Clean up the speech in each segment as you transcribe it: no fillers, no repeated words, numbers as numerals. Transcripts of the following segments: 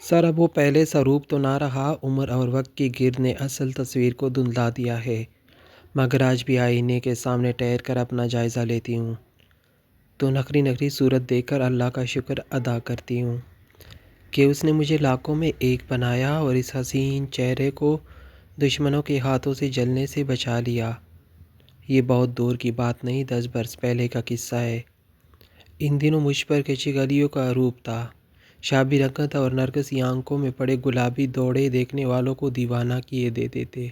سر اب وہ پہلے سا روپ تو نہ رہا، عمر اور وقت کی گرد نے اصل تصویر کو دھندلا دیا ہے، مگر آج بھی آئینے کے سامنے ٹھہر کر اپنا جائزہ لیتی ہوں تو نکھری نکھری صورت دیکھ کر اللہ کا شکر ادا کرتی ہوں کہ اس نے مجھے لاکھوں میں ایک بنایا اور اس حسین چہرے کو دشمنوں کے ہاتھوں سے جلنے سے بچا لیا۔ یہ بہت دور کی بات نہیں، 10 برس پہلے کا قصہ ہے۔ ان دنوں مجھ پر کچی گلیوں کا روپ تھا، شابی رنگت اور نرگسی آنکھوں میں پڑے گلابی دوڑے دیکھنے والوں کو دیوانہ کیے دیتے تھے،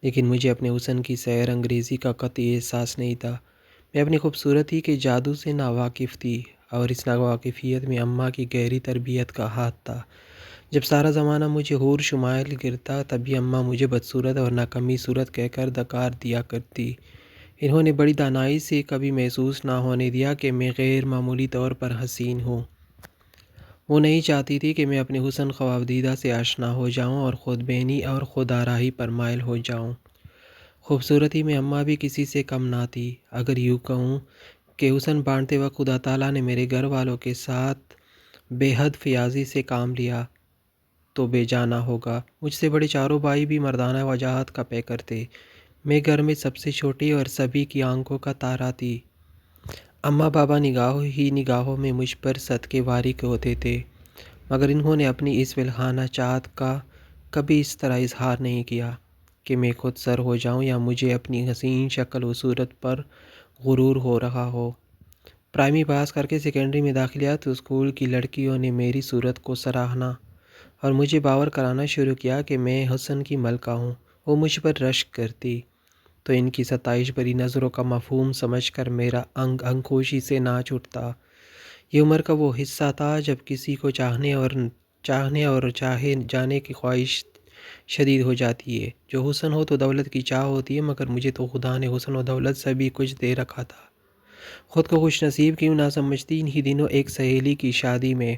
لیکن مجھے اپنے حسن کی سحر انگیزی کا قطعی احساس نہیں تھا۔ میں اپنی خوبصورتی کے جادو سے ناواقف تھی، اور اس ناواقفیت میں اماں کی گہری تربیت کا ہاتھ تھا۔ جب سارا زمانہ مجھے حور شمائل گرتا، تبھی اماں مجھے بدصورت اور ناکمی صورت کہہ کر دکار دیا کرتی۔ انہوں نے بڑی دانائی سے کبھی محسوس نہ ہونے دیا کہ میں غیر معمولی طور پر حسین ہوں۔ وہ نہیں چاہتی تھی کہ میں اپنے حسن خواودیدہ سے آشنا ہو جاؤں اور خود بینی اور خود آرائی پر مائل ہو جاؤں۔ خوبصورتی میں اماں بھی کسی سے کم نہ تھی۔ اگر یوں کہوں کہ حسن بانٹتے وقت خدا تعالیٰ نے میرے گھر والوں کے ساتھ بے حد فیاضی سے کام لیا تو بے جانا ہوگا۔ مجھ سے بڑے چاروں بھائی بھی مردانہ وجاہت کا پیکر تھے۔ میں گھر میں سب سے چھوٹی اور سبھی کی آنکھوں کا تارا تھی۔ اماں بابا نگاہوں ہی نگاہوں میں مجھ پر صدقے واری ہوتے تھے، مگر انہوں نے اپنی اس ولہانہ چاہت کا کبھی اس طرح اظہار نہیں کیا کہ میں خود سر ہو جاؤں یا مجھے اپنی حسین شکل و صورت پر غرور ہو رہا ہو۔ پرائمری پاس کر کے سیکنڈری میں داخل لیا تو اسکول کی لڑکیوں نے میری صورت کو سراہنا اور مجھے باور کرانا شروع کیا کہ میں حسن کی ملکہ ہوں۔ وہ مجھ پر رشک کرتی تو ان کی ستائش بھری نظروں کا مفہوم سمجھ کر میرا انگ انگ خوشی سے ناچ اٹھتا۔ یہ عمر کا وہ حصہ تھا جب کسی کو چاہنے اور چاہے جانے کی خواہش شدید ہو جاتی ہے۔ جو حسن ہو تو دولت کی چاہ ہوتی ہے، مگر مجھے تو خدا نے حسن و دولت سے بھی کچھ دے رکھا تھا۔ خود کو خوش نصیب کیوں نہ سمجھتی، انہی دنوں ایک سہیلی کی شادی میں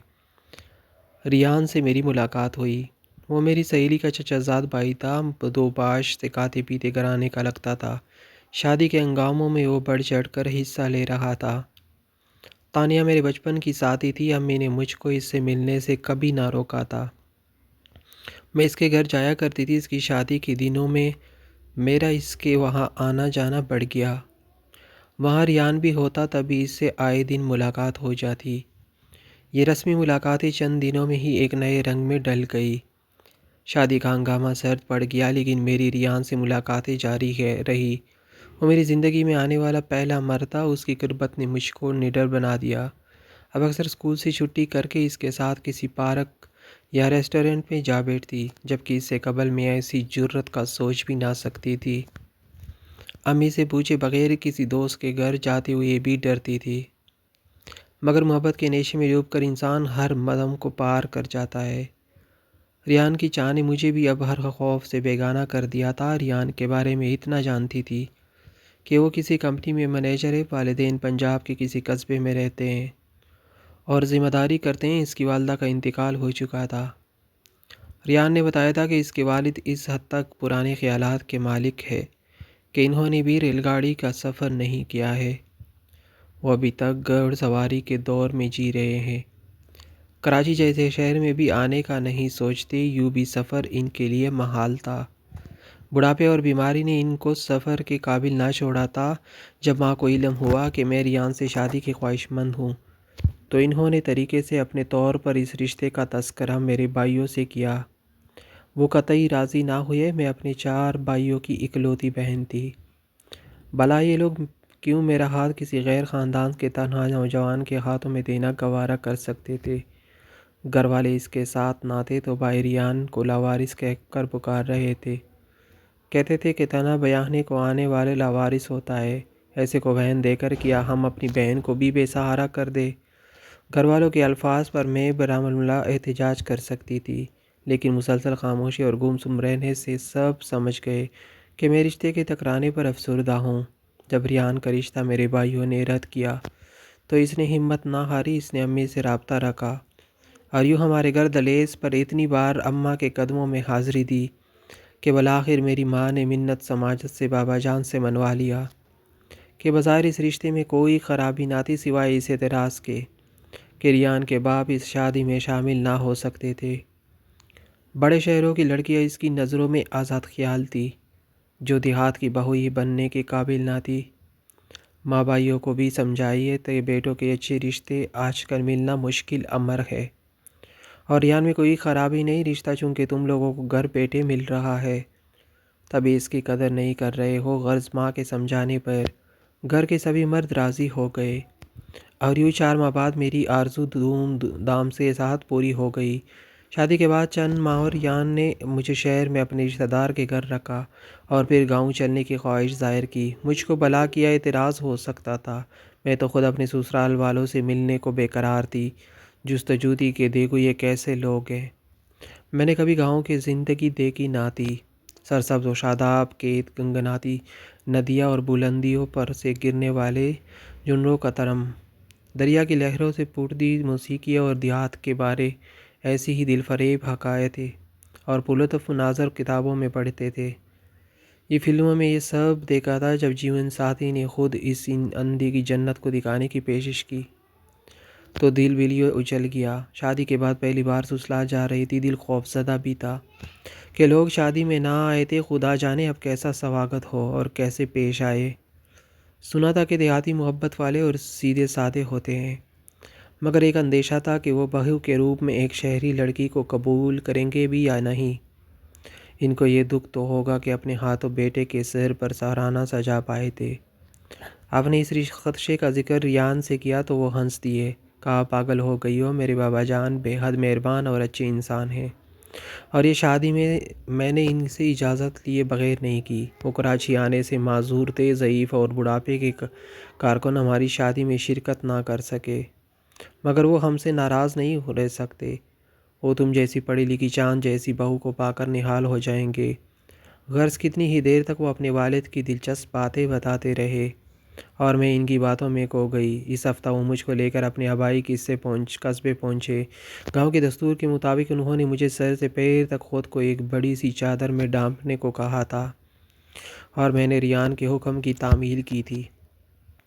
ریان سے میری ملاقات ہوئی۔ وہ میری سہیلی کا چچا زاد بھائی تھا، دو باش سے کھاتے پیتے گھرانے کا لگتا تھا۔ شادی کے ہنگاموں میں وہ بڑھ چڑھ کر حصہ لے رہا تھا۔ تانیہ میرے بچپن کی ساتھی تھی، امی نے مجھ کو اس سے ملنے سے کبھی نہ روکا تھا۔ میں اس کے گھر جایا کرتی تھی۔ اس کی شادی کے دنوں میں میرا اس کے وہاں آنا جانا بڑھ گیا۔ وہاں ریان بھی ہوتا، تبھی اس سے آئے دن ملاقات ہو جاتی۔ یہ رسمی ملاقاتیں چند دنوں میں ہی ایک نئے رنگ میں ڈھل گئی۔ شادی کا ہنگامہ سرد پڑ گیا، لیکن میری ریان سے ملاقاتیں جاری رہی۔ وہ میری زندگی میں آنے والا پہلا مرد تھا۔ اس کی قربت نے مجھ کو نڈر بنا دیا۔ اب اکثر اسکول سے چھٹی کر کے اس کے ساتھ کسی پارک یا ریسٹورنٹ میں جا بیٹھتی، جبکہ اس سے قبل میں ایسی جرات کا سوچ بھی نہ سکتی تھی۔ امی سے پوچھے بغیر کسی دوست کے گھر جاتے ہوئے بھی ڈرتی تھی، مگر محبت کے نیشے میں ڈوب کر انسان ہر مدام کو پار کر جاتا ہے۔ ریان کی چاہ نے مجھے بھی اب ہر خوف سے بیگانہ کر دیا تھا۔ ریان کے بارے میں اتنا جانتی تھی کہ وہ کسی کمپنی میں منیجر ہے، والدین پنجاب کے کسی قصبے میں رہتے ہیں اور ذمہ داری کرتے ہیں۔ اس کی والدہ کا انتقال ہو چکا تھا۔ ریان نے بتایا تھا کہ اس کے والد اس حد تک پرانے خیالات کے مالک ہے کہ انہوں نے بھی ریل گاڑی کا سفر نہیں کیا ہے۔ وہ ابھی تک گھوڑ سواری کے دور میں جی رہے ہیں۔ کراچی جیسے شہر میں بھی آنے کا نہیں سوچتے، یوں بھی سفر ان کے لیے محال تھا۔ بڑھاپے اور بیماری نے ان کو سفر کے قابل نہ چھوڑا تھا۔ جب ماں کو علم ہوا کہ میں ریان سے شادی کی خواہش مند ہوں تو انہوں نے طریقے سے اپنے طور پر اس رشتے کا تذکرہ میرے بھائیوں سے کیا۔ وہ قطعی راضی نہ ہوئے۔ میں اپنے 4 بھائیوں کی اکلوتی بہن تھی۔ بھلا یہ لوگ کیوں میرا ہاتھ کسی غیر خاندان کے تنہا نوجوان کے ہاتھوں میں دینا گوارا کر سکتے تھے؟ گھر والے اس کے ساتھ نہ تھے تو بھائی ریان کو لاوارث کہہ کر پکار رہے تھے۔ کہتے تھے کہ تنہا بیاہنے کو آنے والے لاوارث ہوتا ہے، ایسے کو بہن دے کر کیا ہم اپنی بہن کو بھی بے سہارا کر دیں؟ گھر والوں کے الفاظ پر میں برہملا احتجاج کر سکتی تھی، لیکن مسلسل خاموشی اور گمسم رہنے سے سب سمجھ گئے کہ میں رشتے کے ٹکرانے پر افسردہ ہوں۔ جب ریان کا رشتہ میرے بھائیوں نے رد کیا تو اس نے ہمت نہ ہاری۔ اس نے امی سے رابطہ رکھا اور یوں ہمارے گھر دہلیز پر اتنی بار اماں کے قدموں میں حاضری دی کہ بالآخر میری ماں نے منت سماجت سے بابا جان سے منوا لیا کہ بظاہر اس رشتے میں کوئی خرابی نہ تھی سوائے اس اعتراض کے کہ ریان کے باپ اس شادی میں شامل نہ ہو سکتے تھے۔ بڑے شہروں کی لڑکیاں اس کی نظروں میں آزاد خیال تھی، جو دیہات کی بہو ہی بننے کے قابل نہ تھی۔ ماں بھائیوں کو بھی سمجھائیے کہ بیٹوں کے اچھے رشتے آج کل ملنا مشکل امر ہے، اور ریان میں کوئی خرابی نہیں، رشتہ چونکہ تم لوگوں کو گھر بیٹھے مل رہا ہے تبھی اس کی قدر نہیں کر رہے ہو۔ غرض ماں کے سمجھانے پر گھر کے سبھی مرد راضی ہو گئے، اور یوں 4 ماہ بعد میری آرزو دھوم دھام کے ساتھ پوری ہو گئی۔ شادی کے بعد چند ماہ اور ریان نے مجھے شہر میں اپنے رشتہ دار کے گھر رکھا اور پھر گاؤں چلنے کی خواہش ظاہر کی۔ مجھ کو بھلا کیا اعتراض ہو سکتا تھا، میں تو خود اپنے سسرال والوں سے ملنے کو بے قرار تھی، جستجو تھی کہ دیکھو یہ کیسے لوگ ہیں۔ میں نے کبھی گاؤں کی زندگی دیکھی نہ تھی، سرسبز و شاداب کھیت، گنگناتی ندیاں اور بلندیوں پر سے گرنے والے جھنڈوں کا ترم، دریا کی لہروں سے پھوٹتی موسیقی اور دیہات کے بارے ایسی ہی دل فریب حکایتیں اور پرلطف مناظر کتابوں میں پڑھتے تھے۔ یہ فلموں میں یہ سب دیکھا تھا۔ جب جیون ساتھی نے خود اس اندھی کی جنت کو دکھانے کی پیشش کی تو دل بلیوں اچل گیا۔ شادی کے بعد پہلی بار سسرال جا رہی تھی، دل خوف زدہ بھی تھا کہ لوگ شادی میں نہ آئے تھے، خدا جانے اب کیسا سواگت ہو اور کیسے پیش آئے۔ سنا تھا کہ دیہاتی محبت والے اور سیدھے سادے ہوتے ہیں، مگر ایک اندیشہ تھا کہ وہ بہو کے روپ میں ایک شہری لڑکی کو قبول کریں گے بھی یا نہیں۔ ان کو یہ دکھ تو ہوگا کہ اپنے ہاتھوں بیٹے کے سر پر سہرانہ سجا پائے تھے۔ آپ نے اس خدشے کا ذکر ریان سے کیا تو وہ ہنس دیے، کہا پاگل ہو گئی ہو، میرے بابا جان بے حد مہربان اور اچھے انسان ہیں، اور یہ شادی میں نے ان سے اجازت لیے بغیر نہیں کی۔ وہ کراچی آنے سے معذور تھے، ضعیف اور بڑھاپے کے کارکن ہماری شادی میں شرکت نہ کر سکے، مگر وہ ہم سے ناراض نہیں رہ سکتے۔ وہ تم جیسی پڑھی لکھی چاند جیسی بہو کو پا کر نہال ہو جائیں گے۔ غرض کتنی ہی دیر تک وہ اپنے والد کی دلچسپ باتیں بتاتے رہے اور میں ان کی باتوں میں کھو گئی۔ اس ہفتہ وہ مجھ کو لے کر اپنے آبائی قصبے پہنچے۔ گاؤں کے دستور کے مطابق انہوں نے مجھے سر سے پیر تک خود کو ایک بڑی سی چادر میں ڈھانپنے کو کہا تھا، اور میں نے ریان کے حکم کی تعمیل کی تھی۔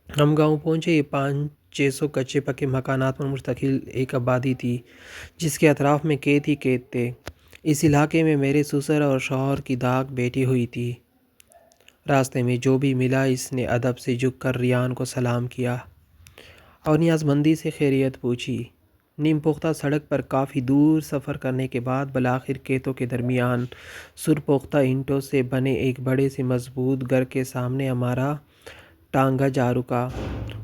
ہم گاؤں پہنچے۔ یہ 500-600 کچے پکے مکانات پر مشتمل ایک آبادی تھی، جس کے اطراف میں کھیت ہی کھیت تھے۔ اس علاقے میں میرے سسر اور شوہر کی داغ بیٹھی ہوئی تھی۔ راستے میں جو بھی ملا اس نے ادب سے جھک کر ریان کو سلام کیا اور نیازمندی سے خیریت پوچھی۔ نیم پختہ سڑک پر کافی دور سفر کرنے کے بعد بالآخر کھیتوں کے درمیان سرپختہ اینٹوں سے بنے ایک بڑے سے مضبوط گھر کے سامنے ہمارا ٹانگا جا رکا۔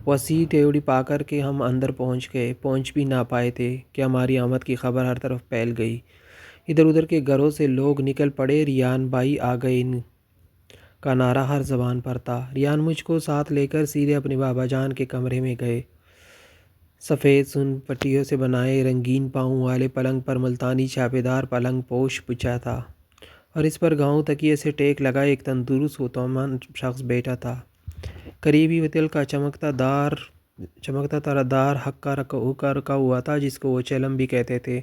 وسیع ڈیوڑی پا کر کے ہم اندر پہنچ گئے۔ پہنچ بھی نہ پائے تھے کہ ہماری آمد کی خبر ہر طرف پھیل گئی۔ ادھر ادھر کے گھروں سے لوگ نکل پڑے، ریان بھائی آ گئے کا نعرہ ہر زبان پر تھا۔ ریان مجھ کو ساتھ لے کر سیدھے اپنے بابا جان کے کمرے میں گئے۔ سفید سن پٹیوں سے بنائے رنگین پاؤں والے پلنگ پر ملتانی چھاپے دار پلنگ پوش بچھا تھا، اور اس پر گاؤں تکیے سے ٹیک لگائے ایک تندرست و توانمند شخص بیٹھا تھا۔ قریبی وتیل کا چمکتا تارا دار حقہ رکھا ہوا تھا، جس کو وہ چلم بھی کہتے تھے۔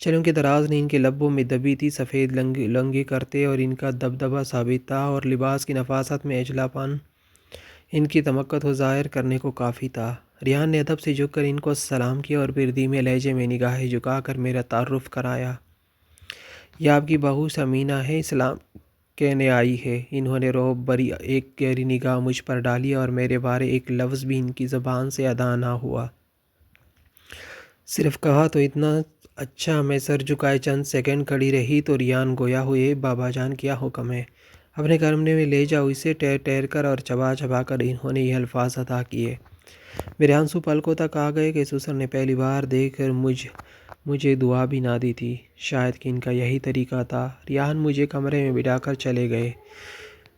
چلم کی دراز نے ان کے لبوں میں دبی تھی، سفید لنگے کرتے اور ان کا دبدبہ ثابت تھا، اور لباس کی نفاست میں اجلا پن ان کی تمکن کو ظاہر کرنے کو کافی تھا۔ ریان نے ادب سے جھک کر ان کو سلام کیا اور پھر دھیمے لہجے میں نگاہیں جھکا کر میرا تعارف کرایا۔ یہ آپ کی بہو ثمینہ ہے، سلام کہنے آئی ہے۔ انہوں نے رعب بھری ایک گہری نگاہ مجھ پر ڈالی اور میرے بارے ایک لفظ بھی ان کی زبان سے ادا نہ ہوا۔ صرف کہا تو اتنا اچھا۔ میں سر جھکائے چند سیکنڈ کھڑی رہی تو ریان گویا ہوئے، بابا جان کیا حکم ہے؟ اپنے کمرے میں لے جاؤ اسے۔ ٹھہر ٹھہر کر اور چبا چبا کر انہوں نے یہ الفاظ ادا کیے۔ میرے آنسو پلکوں تک آ گئے کہ سسر نے پہلی بار دیکھ کر مجھے دعا بھی نہ دی تھی، شاید کہ ان کا یہی طریقہ تھا۔ ریان مجھے کمرے میں بٹھا کر چلے گئے۔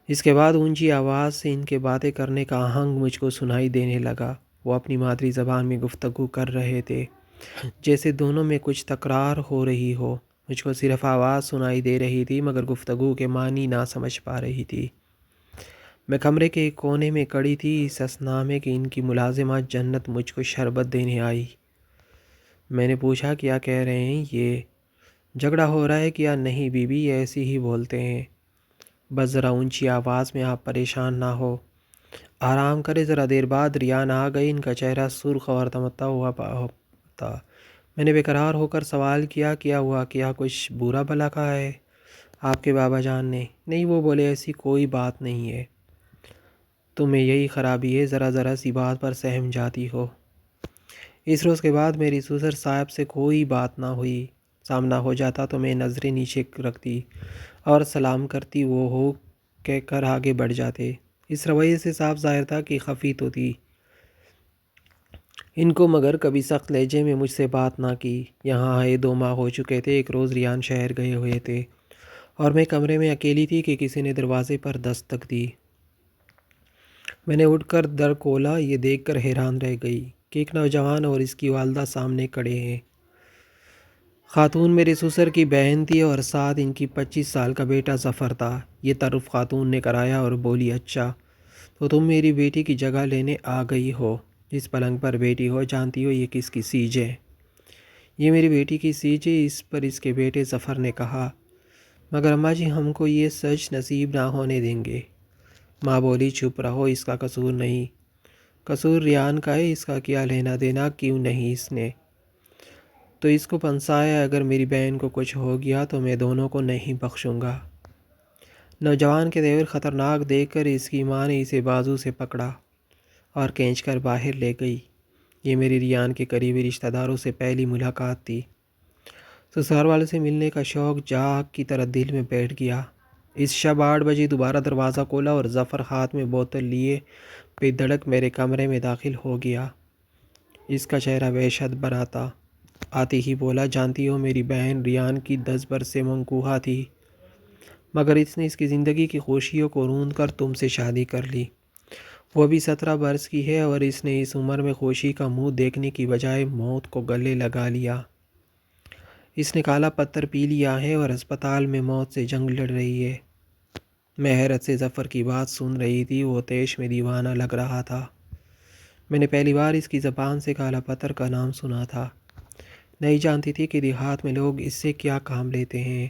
اس کے بعد اونچی آواز سے ان کے باتیں کرنے کا آہنگ مجھ کو سنائی دینے لگا۔ وہ اپنی مادری زبان میں گفتگو کر رہے تھے، جیسے دونوں میں کچھ تکرار ہو رہی ہو۔ مجھ کو صرف آواز سنائی دے رہی تھی، مگر گفتگو کے معنی نہ سمجھ پا رہی تھی۔ میں کمرے کے ایک کونے میں کھڑی تھی، اس اثنا میں کہ ان کی ملازمہ جنت مجھ کو شربت دینے آئی۔ میں نے پوچھا کیا کہہ رہے ہیں یہ؟ جھگڑا ہو رہا ہے کیا؟ نہیں بی بی، ایسے ہی بولتے ہیں۔ بس ذرا اونچی آواز میں، آپ پریشان نہ ہو، آرام کرے۔ ذرا دیر بعد ریان آ گئے۔ ان کا چہرہ سرخ اور تمتا ہوا تھا۔ میں نے بے قرار ہو کر سوال کیا، کیا ہوا؟ کیا کچھ برا بھلا کہا ہے آپ کے بابا جان نے؟ نہیں، وہ بولے ایسی کوئی بات نہیں ہے، تمہیں یہی خرابی ہے، ذرا ذرا سی بات پر سہم جاتی ہو۔ اس روز کے بعد میری سسر صاحب سے کوئی بات نہ ہوئی، سامنا ہو جاتا تو میں نظریں نیچے رکھتی اور سلام کرتی، وہ ہو کہہ کر آگے بڑھ جاتے۔ اس رویے سے صاف ظاہر تھا کہ خفی تو تھی ان کو، مگر کبھی سخت لہجے میں مجھ سے بات نہ کی۔ یہاں آئے 2 ماہ ہو چکے تھے۔ ایک روز ریان شہر گئے ہوئے تھے اور میں کمرے میں اکیلی تھی کہ کسی نے دروازے پر دستک دی۔ میں نے اٹھ کر در کھولا، یہ دیکھ کر حیران رہ گئی کہ ایک نوجوان اور اس کی والدہ سامنے کھڑے ہیں۔ خاتون میرے سسر کی بہن تھی اور ساتھ ان کی 25 سال کا بیٹا ظفر تھا۔ یہ تعارف خاتون نے کرایا اور بولی، اچھا تو تم میری بیٹی کی جگہ لینے آ گئی ہو؟ جس پلنگ پر بیٹی ہو جانتی ہو یہ کس کی سیج ہے؟ یہ میری بیٹی کی سیج ہے، اس پر اس کے بیٹے ظفر نے کہا۔ مگر اماں جی، ہم کو یہ سچ نصیب نہ ہونے دیں گے۔ ماں بولی، چپ رہو، اس کا قصور نہیں، قصور ریان کا ہے، اس کا کیا لینا دینا؟ کیوں نہیں اس نے تو اس کو پھنسایا؟ اگر میری بہن کو کچھ ہو گیا تو میں دونوں کو نہیں بخشوں گا۔ نوجوان کے تیور خطرناک دیکھ کر اس کی ماں نے اسے بازو سے پکڑا اور کھینچ کر باہر لے گئی۔ یہ میری ریان کے قریبی رشتہ داروں سے پہلی ملاقات تھی۔ سسرال والوں سے ملنے کا شوق جاگ کی طرح دل میں بیٹھ گیا۔ اس شب 8 بجے دوبارہ دروازہ کھولا اور ظفر ہاتھ میں بوتل لیے بے دھڑک میرے کمرے میں داخل ہو گیا۔ اس کا چہرہ وحشت بھرا تھا۔ آتے ہی بولا، جانتی ہو میری بہن ریان کی 10 برس سے منقوہ تھی، مگر اس نے اس کی زندگی کی خوشیوں کو روند کر تم سے شادی کر لی۔ وہ بھی 17 برس کی ہے اور اس نے اس عمر میں خوشی کا منہ دیکھنے کی بجائے موت کو گلے لگا لیا۔ اس نے کالا پتھر پی لیا ہے اور ہسپتال میں موت سے جنگ لڑ رہی ہے۔ میں حیرت سے ظفر کی بات سن رہی تھی، وہ تیش میں دیوانہ لگ رہا تھا۔ میں نے پہلی بار اس کی زبان سے کالا پتھر کا نام سنا تھا، نہیں جانتی تھی کہ دیہات میں لوگ اس سے کیا کام لیتے ہیں۔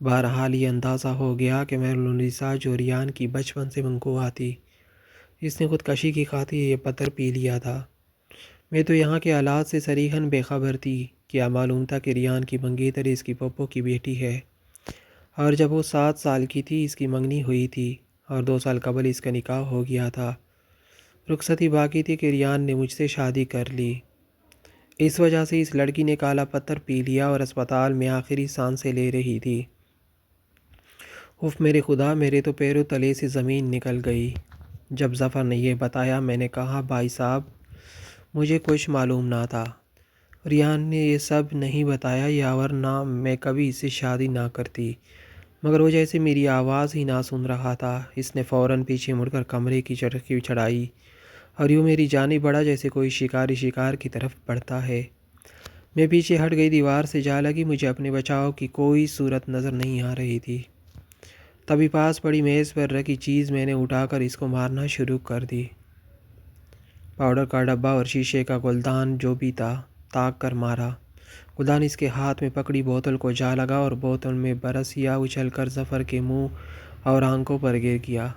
بہرحال یہ اندازہ ہو گیا کہ مہرالنساء جو ریان کی بچپن سے منقوہ تھی، اس نے خودکشی کی خاطر یہ پتھر پی لیا تھا۔ میں تو یہاں کے حالات سے صریحاً بے خبر تھی۔ کیا معلوم تھا کہ ریان کی منگیتر اس کی پھپھو کی بیٹی ہے، اور جب وہ 7 سال کی تھی اس کی منگنی ہوئی تھی اور 2 سال قبل اس کا نکاح ہو گیا تھا۔ رخصتی باقی تھی کہ ریان نے مجھ سے شادی کر لی۔ اس وجہ سے اس لڑکی نے کالا پتھر پی لیا اور اسپتال میں آخری سانسیں لے رہی تھی۔ اف میرے خدا، میرے تو پیروں تلے سے زمین نکل گئی۔ جب ظفر نے یہ بتایا میں نے کہا، بھائی صاحب مجھے کچھ معلوم نہ تھا، ریان نے یہ سب نہیں بتایا، یا ورنہ میں کبھی اس سے شادی نہ کرتی، مگر وہ جیسے میری آواز ہی نہ سن رہا تھا۔ اس نے فوراً پیچھے مڑ کر کمرے کی چڑکی چڑھائی اور یوں میری جانب بڑھا جیسے کوئی شکاری شکار کی طرف بڑھتا ہے۔ میں پیچھے ہٹ گئی، دیوار سے جا لگی، مجھے اپنے بچاؤ کی کوئی صورت نظر نہیں آ رہی تھی۔ تبھی پاس پڑی میز پر رکھی چیز میں نے اٹھا کر اس کو مارنا شروع کر دی۔ پاؤڈر کا ڈبہ اور شیشے کا گلدان جو بھی تھا، تاک کر مارا۔ گلدان اس کے ہاتھ میں پکڑی بوتل کو جا لگا اور بوتل میں برس یا اچھل کر ظفر کے منہ اور آنکھوں پر گر گیا۔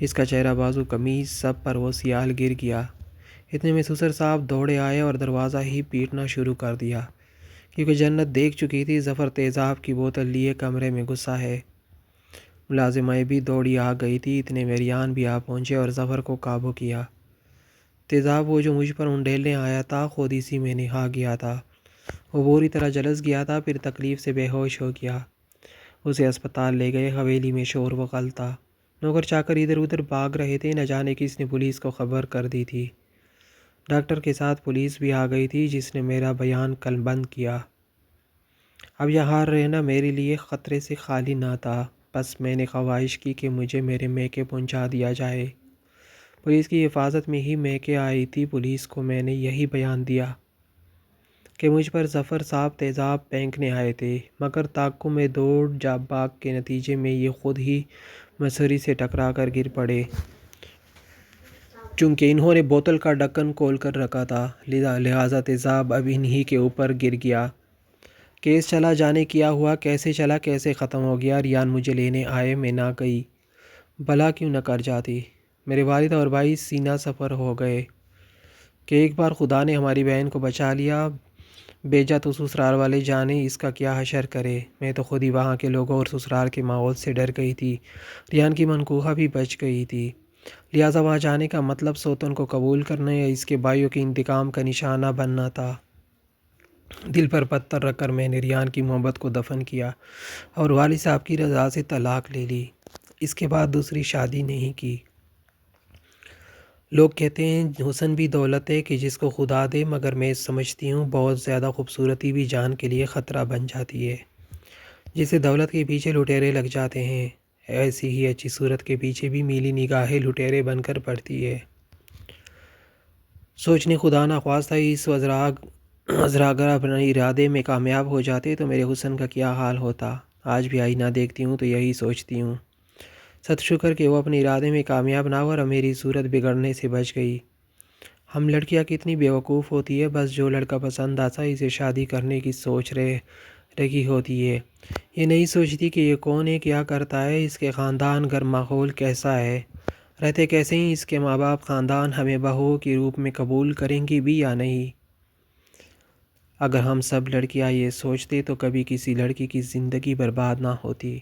اس کا چہرہ، بازو، قمیض، سب پر وہ سیال گر گیا۔ اتنے میں سسر صاحب دوڑے آئے اور دروازہ ہی پیٹنا شروع کر دیا، کیونکہ جنت دیکھ چکی تھی ظفر تیزاب کی بوتل لیے کمرے میں گھسا ہے۔ ملازمائیں بھی دوڑی آ گئی تھی۔ اتنے میں ریان بھی آ پہنچے اور ظفر کو قابو کیا۔ تیزاب وہ جو مجھ پر انڈیلنے آیا تھا خود اسی میں نہا گیا تھا۔ وہ بری طرح جلس گیا تھا، پھر تکلیف سے بے ہوش ہو گیا۔ اسے اسپتال لے گئے۔ حویلی میں شور و غل تھا، نوکر چاکر ادھر ادھر بھاگ رہے تھے، نہ جانے کس نے پولیس کو خبر کر دی تھی۔ ڈاکٹر کے ساتھ پولیس بھی آ گئی تھی، جس نے میرا بیان کل بند کیا۔ اب یہاں رہنا میرے لیے خطرے سے خالی نہ تھا، بس میں نے خواہش کی کہ مجھے میرے میکے پہنچا دیا جائے۔ پولیس کی حفاظت میں ہی میکے آئی تھی۔ پولیس کو میں نے یہی بیان دیا کہ مجھ پر ظفر صاحب تیزاب پھینکنے آئے تھے، مگر تعاقب میں دوڑ بھاگ کے نتیجے میں یہ خود ہی مصوری سے ٹکرا کر گر پڑے۔ چونکہ انہوں نے بوتل کا ڈھکن کھول کر رکھا تھا، لہٰذا تیزاب اب انہی کے اوپر گر گیا۔ کیس چلا، جانے کیا ہوا، کیسے چلا، کیسے ختم ہو گیا۔ ریان مجھے لینے آئے، میں نہ گئی، بھلا کیوں نہ کر جاتی۔ میرے والد اور بھائی سینہ سپر ہو گئے۔ کہ ایک بار خدا نے ہماری بہن کو بچا لیا، بیجا تو سسرال والے جانے اس کا کیا حشر کرے۔ میں تو خود ہی وہاں کے لوگوں اور سسرال کے ماحول سے ڈر گئی تھی۔ ریان کی منقوہ بھی بچ گئی تھی، لہٰذا وہاں جانے کا مطلب سوتن کو قبول کرنا یا اس کے بھائیوں کے انتقام کا نشانہ بننا تھا۔ دل پر پتھر رکھ کر میں نے ریان کی محبت کو دفن کیا اور والد صاحب کی رضا سے طلاق لے لی۔ اس کے بعد دوسری شادی نہیں کی۔ لوگ کہتے ہیں حسن بھی دولت ہے کہ جس کو خدا دے، مگر میں سمجھتی ہوں بہت زیادہ خوبصورتی بھی جان کے لیے خطرہ بن جاتی ہے۔ جسے دولت کے پیچھے لٹیرے لگ جاتے ہیں، ایسی ہی اچھی صورت کے پیچھے بھی میلی نگاہیں لٹیرے بن کر پڑتی ہے۔ سوچنے خدا نخواستہ اس عذرا اگر اپنے ارادے میں کامیاب ہو جاتے تو میرے حسن کا کیا حال ہوتا۔ آج بھی آئینہ دیکھتی ہوں تو یہی سوچتی ہوں، ست شکر کہ وہ اپنے ارادے میں کامیاب نہ ہوا اور میری صورت بگڑنے سے بچ گئی۔ ہم لڑکیاں کتنی بیوقوف ہوتی ہے، بس جو لڑکا پسند آتا ہے اسے شادی کرنے کی سوچ رہی ہوتی ہے۔ یہ نہیں سوچتی کہ یہ کون ہے، کیا کرتا ہے، اس کے خاندان گھر ماحول کیسا ہے، رہتے کیسے ہیں، اس کے ماں باپ خاندان ہمیں بہو کے روپ میں قبول کریں گی بھی یا نہیں۔ اگر ہم سب لڑکیاں یہ سوچتے تو کبھی کسی لڑکی کی زندگی برباد نہ ہوتی۔